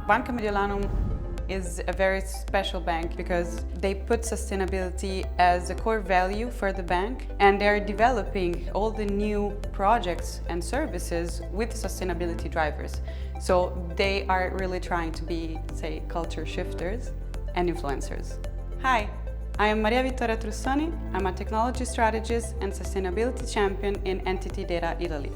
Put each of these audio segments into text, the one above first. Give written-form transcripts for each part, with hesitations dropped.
Banca Mediolanum is a very special bank because they put sustainability as a core value for the bank, and they're developing all the new projects and services with sustainability drivers. So they are really trying to be, say, culture shifters and influencers. Hi, I am Maria Vittoria Trussoni. I'm a technology strategist and sustainability champion in Entity Data Italy.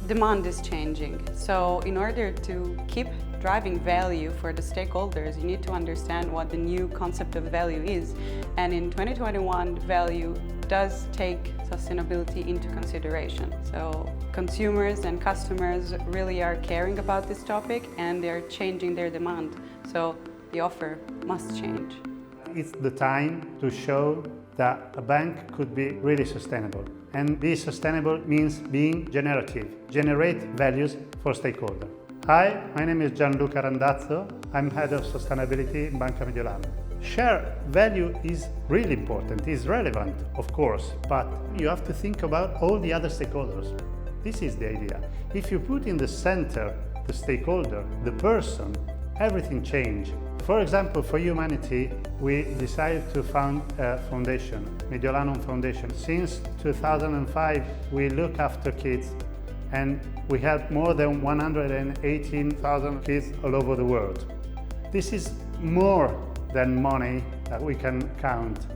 Demand is changing, so in order to keep driving value for the stakeholders, you need to understand what the new concept of value is. And in 2021, value does take sustainability into consideration. So consumers and customers really are caring about this topic and they're changing their demand. So the offer must change. It's the time to show that a bank could be really sustainable. And be sustainable means being generative, generate values for stakeholders. Hi, my name is Gianluca Randazzo. I'm head of sustainability in Banca Mediolanum. Share value is really important, is relevant, of course, but you have to think about all the other stakeholders. This is the idea. If you put in the center the stakeholder, the person, everything changes. For example, for humanity, we decided to found a foundation, Mediolanum Foundation. Since 2005, we look after kids, and we help more than 118,000 kids all over the world. This is more than money that we can count.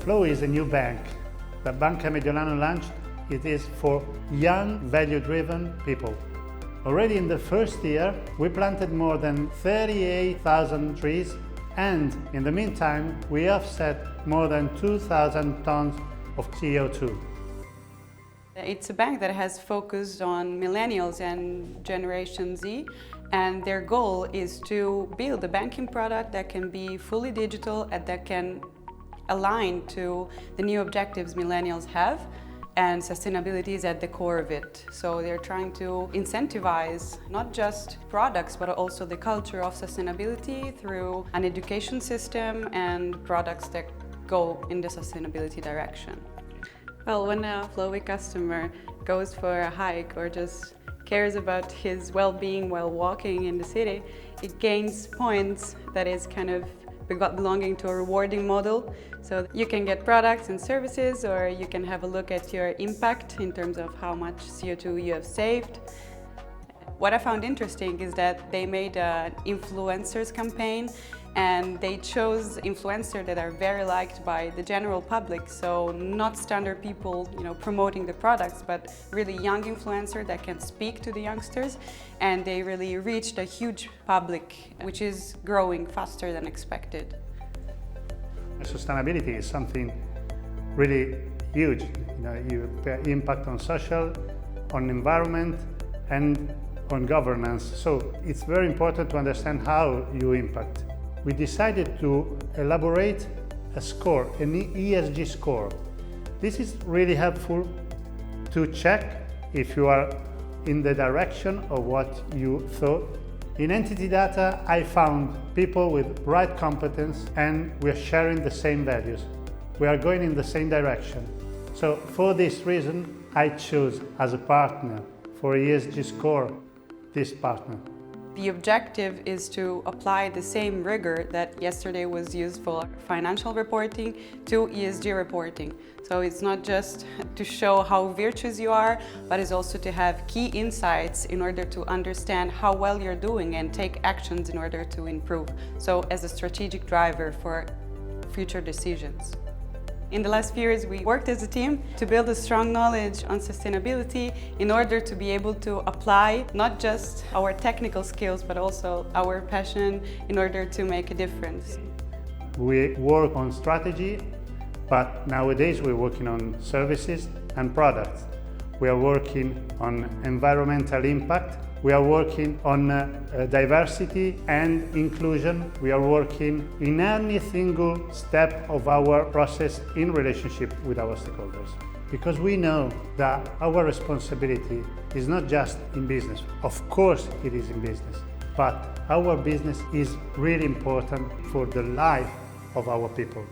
Flow is a new bank that Banca Mediolanum launched. It is for young, value-driven people. Already in the first year, we planted more than 38,000 trees, and in the meantime, we offset more than 2,000 tons of CO2. It's a bank that has focused on millennials and Generation Z, and their goal is to build a banking product that can be fully digital and that can align to the new objectives millennials have. And sustainability is at the core of it. So they're trying to incentivize not just products, but also the culture of sustainability through an education system and products that go in the sustainability direction. Well, when a Flowy customer goes for a hike or just cares about his well-being while walking in the city, it gains points that is kind of belonging to a rewarding model. So you can get products and services, or you can have a look at your impact in terms of how much CO2 you have saved. What I found interesting is that they made an influencers campaign, and they chose influencers that are very liked by the general public. So not standard people, promoting the products, but really young influencers that can speak to the youngsters. And they really reached a huge public, which is growing faster than expected. Sustainability is something really huge. You pay impact on social, on environment, and on governance. So it's very important to understand how you impact. We decided to elaborate a score, an ESG score. This is really helpful to check if you are in the direction of what you thought. In entity data, I found people with right competence, and we are sharing the same values. We are going in the same direction. So for this reason, I chose as a partner for ESG score this partner. The objective is to apply the same rigor that yesterday was used for financial reporting to ESG reporting. So it's not just to show how virtuous you are, but it's also to have key insights in order to understand how well you're doing and take actions in order to improve. So as a strategic driver for future decisions. In the last few years, we worked as a team to build a strong knowledge on sustainability in order to be able to apply not just our technical skills, but also our passion in order to make a difference. We work on strategy, but nowadays we're working on services and products. We are working on environmental impact. We are working on diversity and inclusion. We are working in any single step of our process in relationship with our stakeholders. Because we know that our responsibility is not just in business. Of course it is in business, but our business is really important for the life of our people.